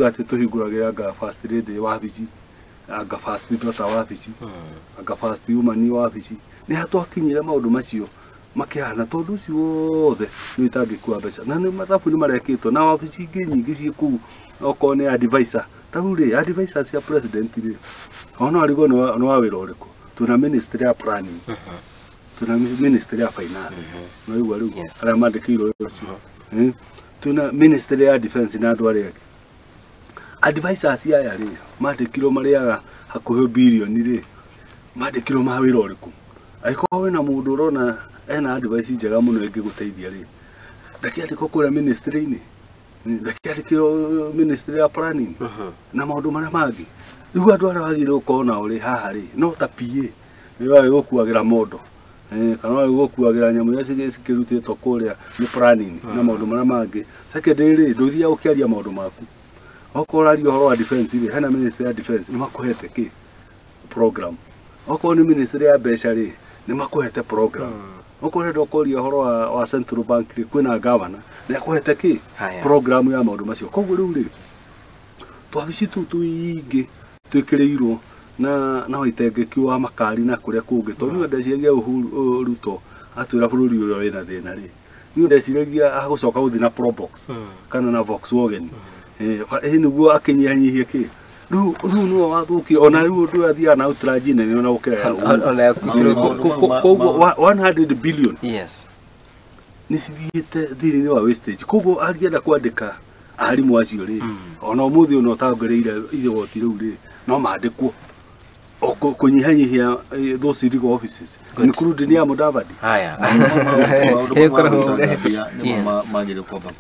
ati tuhinguragira anga first lady wabici anga first daughter wabici anga first woman wabici ni hatwakinyire maundu macio makihana tondu ucio wothe ni itangikua mbeca na ni mathabu ni marekitwo na wabici ingi nyingi ciku oko ni advisor tauri advisor cia president ri ona arigo no wawira uriku tuna ministry ya planning tuna ministry ya finance no igwa riu ara mandikiro yo tuna ministry ya defense na andu ari advisors aya ri mandikiro mariaga hakuhe billion ri mandikiro ma wira uriku aiko wena mundu urona ena advice njega muno ingiguteithia ri ndakiandiko kura ministry ini ndakiandiko ministry ya planning na maundu maria mangi riu andu aria wagire ukona uri haha ri no ta PA niwe gukuagira mondo kana wewe gukuagira nyamu iria cikirutitwo kuria ni planning na maundu maria mangi secondary nduthia ukiaria maundu maku okorario horo wa defense ri hena ministry ya defense ni makuhete ki program oko ni ministry ya mbeca ri ni makuhete program okorenda okoria horo wa central bank ri kwina governor ni akuhete ki program ya maundu macio koguo riu ri twabici tuingi twikirirwo na waitengeki wa makari na kuria kungi tondu ni ndeciagia Uhuru Ruto atwira bururi uyo wina thina ri ni ndeciagia agucoka guthi na Probox kana na Volkswagen niguo akinyihanyihia ki riu no wathuki ona riu ndu athia na outrage ni ona gukira ona koguo 100 billion yes ni cithiite thini wa wastage koguo angienda kwandika arimu acio ri ona umuthi no tangereire igoti riu ri no mandikwo kunyihanyihia those legal offices including ya Mudavadi magire kwamba